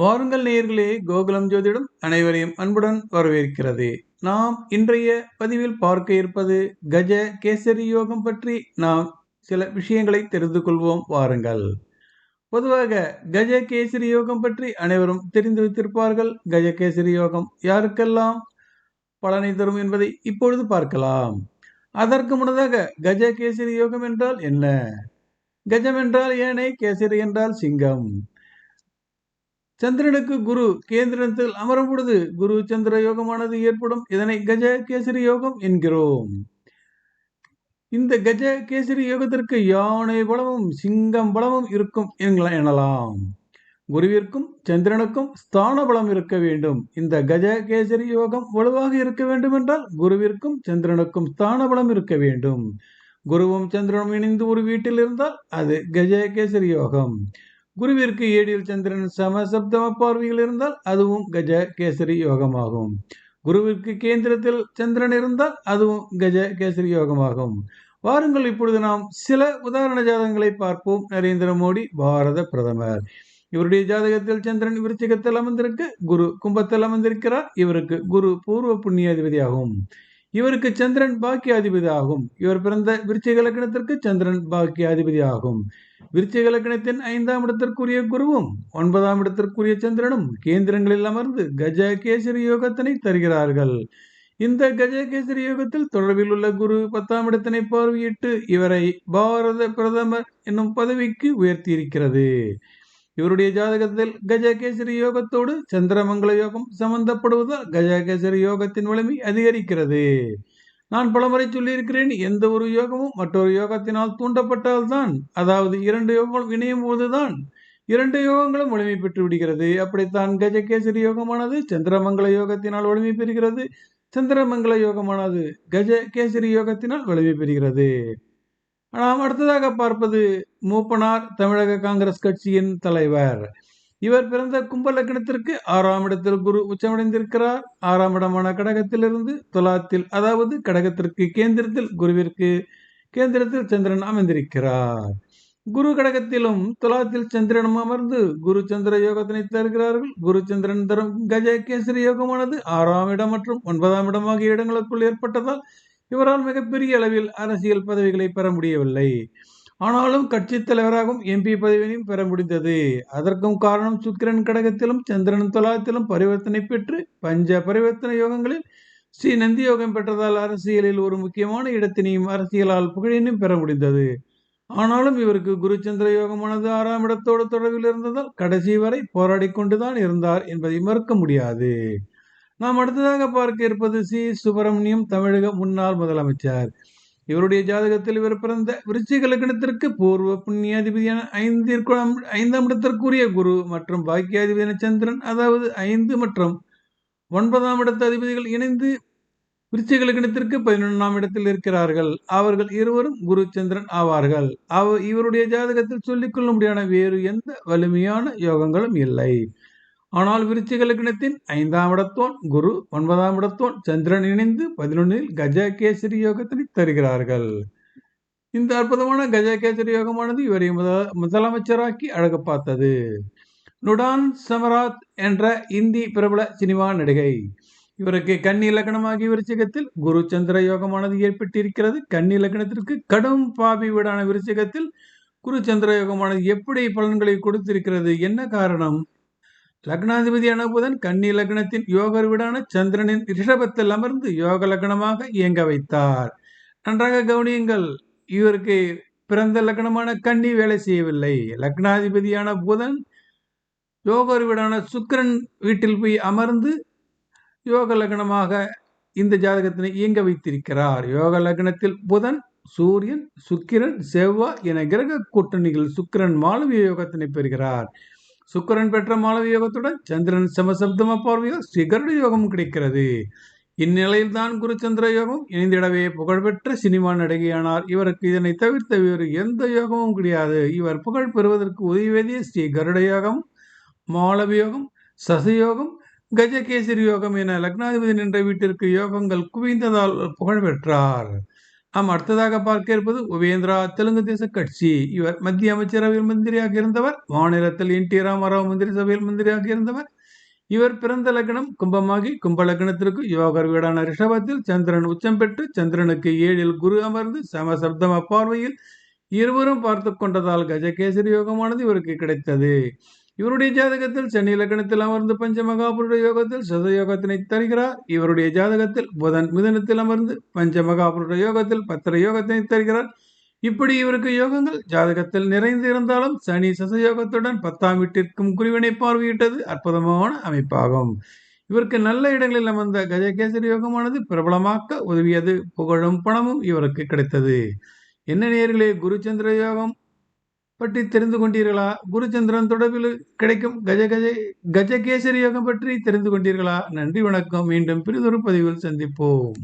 வாருங்கள் நேயர்களே, கோகுலம் ஜோதிடம் அனைவரையும் அன்புடன் வரவேற்கிறது. நாம் இன்றைய பதிவில் பார்க்க இருப்பது கஜ கேசரி யோகம் பற்றி நாம் சில விஷயங்களை தெரிந்து கொள்வோம். வாருங்கள். பொதுவாக கஜ கேசரி யோகம் பற்றி அனைவரும் தெரிந்து வைத்திருப்பார்கள். கஜ கேசரி யோகம் யாருக்கெல்லாம் பலனை தரும் என்பதை இப்பொழுது பார்க்கலாம். அதற்கு முன்னதாக கஜ கேசரி யோகம் என்றால் என்ன? கஜம் என்றால் யானை, கேசரி என்றால் சிங்கம். சந்திரனுக்கு குரு கேந்திரத்தில் அமரும் பொழுது குரு சந்திர யோகமானது ஏற்படும். இதனை கஜ கேசரி யோகம் என்கிறோம். இந்த கஜ கேசரி யோகத்திற்கு யானை பலமும் சிங்கம் பலமும் இருக்கும் எனலாம். குருவிற்கும் சந்திரனுக்கும் ஸ்தான பலம் இருக்க வேண்டும். இந்த கஜ கேசரி யோகம் வலுவாக இருக்க வேண்டும் என்றால் குருவிற்கும் சந்திரனுக்கும் ஸ்தான பலம் இருக்க வேண்டும். குருவும் சந்திரனும் இணைந்து ஒரு வீட்டில் இருந்தால் அது கஜ கேசரி யோகம். குருவிற்கு ஏழில் சந்திரன் சமசப்தம பார்வையில் இருந்தால் அதுவும் கஜ கேசரி யோகமாகும். குருவிற்கு கேந்திரத்தில் சந்திரன் இருந்தால் அதுவும் கஜ கேசரி யோகமாகும். வாருங்கள், இப்பொழுது நாம் சில உதாரண ஜாதகங்களை பார்ப்போம். நரேந்திர மோடி பாரத பிரதமர். இவருடைய ஜாதகத்தில் சந்திரன் விருச்சிகத்தில் அமர்ந்திருக்க, குரு கும்பத்தில் அமர்ந்திருக்கிறார். இவருக்கு குரு பூர்வ புண்ணியாதிபதி ஆகும். இவருக்கு சந்திரன் பாக்கியாதிபதி ஆகும். இவர் பிறந்த விருச்சிக லக்னத்திற்கு சந்திரன் பாக்கியாதிபதி ஆகும். விருச்சிக லக்னத்தின் 5ஆம் இடத்திற்குரிய குருவும் 9ஆம் இடத்திற்குரிய சந்திரனும் கேந்திரங்களில் அமர்ந்து கஜ கேசரி யோகத்தினை தருகிறார்கள். இந்த கஜ கேசரி யோகத்தில் தொடர்பில் உள்ள குரு 10ஆம் இடத்தினை பார்வையிட்டு இவரை பாரத பிரதமர் என்னும் பதவிக்கு உயர்த்தியிருக்கிறது. இவருடைய ஜாதகத்தில் கஜ கேசரி யோகத்தோடு சந்திரமங்கல யோகம் சம்பந்தப்படுவதால் கஜ கேசரி யோகத்தின் வலிமை அதிகரிக்கிறது. நான் பலமுறை சொல்லியிருக்கிறேன், எந்த ஒரு யோகமும் மற்றொரு யோகத்தினால் தூண்டப்பட்டால்தான், அதாவது 2 யோகங்கள் இணையும் போதுதான் 2 யோகங்களும் வலிமை பெற்று விடுகிறது. அப்படித்தான் கஜகேசரி யோகமானது சந்திரமங்கல யோகத்தினால் வலிமை பெறுகிறது. சந்திரமங்கல யோகமானது கஜ கேசரி யோகத்தினால் வலிமை பெறுகிறது. நாம் அடுத்ததாக பார்ப்பது மூப்பனார், தமிழக காங்கிரஸ் கட்சியின் தலைவர். இவர் பிறந்த கும்ப லக்னத்திற்கு 6ஆம் இடத்தில் குரு உச்சமடைந்திருக்கிறார். 6ஆம் இடமான கடகத்திலிருந்து துலாத்தில், அதாவது கடகத்திற்கு கேந்திரத்தில், குருவிற்கு கேந்திரத்தில் சந்திரன் அமைந்திருக்கிறார். குரு கடகத்திலும் துலாத்தில் சந்திரனும் அமர்ந்து குரு சந்திர யோகத்தினை தருகிறார்கள். குரு சந்திரன் தரும் கஜ கேசரி யோகமானது 6ஆம் இடம் மற்றும் 9ஆம் இடம் ஆகிய இடங்களுக்குள் ஏற்பட்டதால் இவரால் மிகப்பெரிய அளவில் அரசியல் பதவிகளை பெற முடியவில்லை. ஆனாலும் கட்சி தலைவராகவும் எம்பி பதவியையும் பெற முடிந்தது. அதற்கும் காரணம் சுக்கிரன் கடகத்திலும் சந்திரன் துலாத்திலும் பரிவர்த்தனை பெற்று பஞ்ச பரிவர்த்தனை யோகங்களில் ஸ்ரீ நந்தி யோகம் பெற்றதால் அரசியலில் ஒரு முக்கியமான இடத்தினையும் அரசியலால் புகழினையும் பெற முடிந்தது. ஆனாலும் இவருக்கு குரு சந்திர யோகமானது 6ஆம் இடத்தோடு தொடர்பில் இருந்ததால் கடைசி வரை போராடி கொண்டுதான் இருந்தார் என்பதை மறுக்க முடியாது. நாம் அடுத்ததாக பார்க்க இருப்பது சி சுப்பிரமணியம், தமிழக முன்னாள் முதலமைச்சர். இவருடைய ஜாதகத்தில் இவர் பிறந்த விருச்சிக லக்னத்திற்கு பூர்வ புண்ணியாதிபதியான 5ஆம் இடத்திற்குரிய குரு மற்றும் பாக்கியாதிபதியான சந்திரன், அதாவது 5 மற்றும் 9ஆம் இடத்து அதிபதிகள் இணைந்து விருச்சிக லக்னத்திற்கு 11ஆம் இடத்தில் இருக்கிறார்கள். அவர்கள் இருவரும் குரு சந்திரன் ஆவார்கள். இவருடைய ஜாதகத்தில் சொல்லிக்கொள்ள முடியாத வேறு எந்த வலிமையான யோகங்களும் இல்லை. ஆனால் விருச்சிக லக்னத்தின் 5ஆம் இடத்தோன் குரு, 9ஆம் இடத்தோன் சந்திரன் இணைந்து 11இல் கஜ கேசரி யோகத்தினை தருகிறார்கள். இந்த அற்புதமான கஜ கேசரி யோகமானது இவரை முதலமைச்சராக்கி அழகு பார்த்தது. நுடான் சமராத் என்ற இந்தி பிரபல சினிமா நடிகை. இவருக்கு கன்னி லக்னமாகி விருச்சிகத்தில் குரு சந்திர யோகமானது ஏற்பட்டிருக்கிறது. கன்னி லக்னத்திற்கு கடும் பாபி வீடான விருச்சிகத்தில் குரு சந்திர யோகமானது எப்படி பலன்களை கொடுத்திருக்கிறது? என்ன காரணம்? லக்னாதிபதியான புதன் கன்னி லக்னத்தின் யோகர் வீடான சந்திரனின் ரிஷபத்தில் அமர்ந்து யோக லக்னமாக இயங்க வைத்தார். நன்றாக கவனியுங்கள், இவருக்கு பிறந்த லக்னமான கன்னி வேலை செய்யவில்லை. லக்னாதிபதியான புதன் யோகர் வீடான சுக்கிரன் வீட்டில் போய் அமர்ந்து யோக லக்னமாக இந்த ஜாதகத்தினை இயங்க வைத்திருக்கிறார். யோக லக்னத்தில் புதன், சூரியன், சுக்கிரன், செவ்வாய் என கிரக கூட்டணிகள் சுக்கிரன் மாளவிய யோகத்தினை பெறுகிறார். சுக்கிரன் பெற்ற மாளவிய யோகத்துடன் சந்திரன் சமசப்தம பார்வையால் ஸ்ரீகருட யோகம் கிடைக்கிறது. இந்நிலையில் தான் குரு சந்திர யோகம் இணைந்திடவே புகழ்பெற்ற சினிமா நடிகையானார். இவருக்கு இதனை தவிர்த்த வேறு எந்த யோகமும் கிடையாது. இவர் புகழ் பெறுவதற்கு உதவியதே ஸ்ரீ கருட யோகம், மாளவி யோகம், சசயோகம், கஜகேசரி யோகம் என லக்னாதிபதி நின்ற வீட்டிற்கு யோகங்கள் குவிந்ததால் புகழ் பெற்றார். அடுத்ததாக பார்க்க இருப்பது உபேந்திரா தெலுங்கு தேச கட்சி. இவர் மத்திய அமைச்சரவையில் மந்திரியாக இருந்தவர். மாநிலத்தில் என் டி ராமராவ் மந்திரி சபையில் மந்திரியாக இருந்தவர். இவர் பிறந்த லக்னம் கும்பமாகி, கும்ப லக்னத்திற்கு யோகர் வீடான ரிஷபத்தில் சந்திரன் உச்சம் பெற்று, சந்திரனுக்கு 7ல் குரு அமர்ந்து சமசப்தம பார்வையில் இருவரும் பார்த்து கொண்டதால் கஜகேசரி யோகமானது இவருக்கு கிடைத்தது. இவருடைய ஜாதகத்தில் சனி லக்னத்தில் அமர்ந்து பஞ்சமகாபுருட யோகத்தில் சதயோகத்தினை தருகிறார். இவருடைய ஜாதகத்தில் புதன் மிதனத்தில் அமர்ந்து பஞ்சமகாபுருட யோகத்தில் பத்திர யோகத்தினை தருகிறார். இப்படி இவருக்கு யோகங்கள் ஜாதகத்தில் நிறைந்து இருந்தாலும் சனி சசயோகத்துடன் 10ஆம் வீட்டிற்கும் குருவினை பார்வையிட்டது அற்புதமான அமைப்பாகும். இவருக்கு நல்ல இடங்களில் அமர்ந்த கஜகேசரி யோகமானது பிரபலமாக்க உதவியது. புகழும் பணமும் இவருக்கு கிடைத்தது. என்ன நேயர்களே, குருச்சந்திர யோகம் பற்றி தெரிந்து கொண்டீர்களா? குருச்சந்திரன் தொடர்பில் கிடைக்கும் கஜகேசரி யோகம் பற்றி தெரிந்து கொண்டீர்களா? நன்றி, வணக்கம். மீண்டும் பிறிதொரு பதிவில் சந்திப்போம்.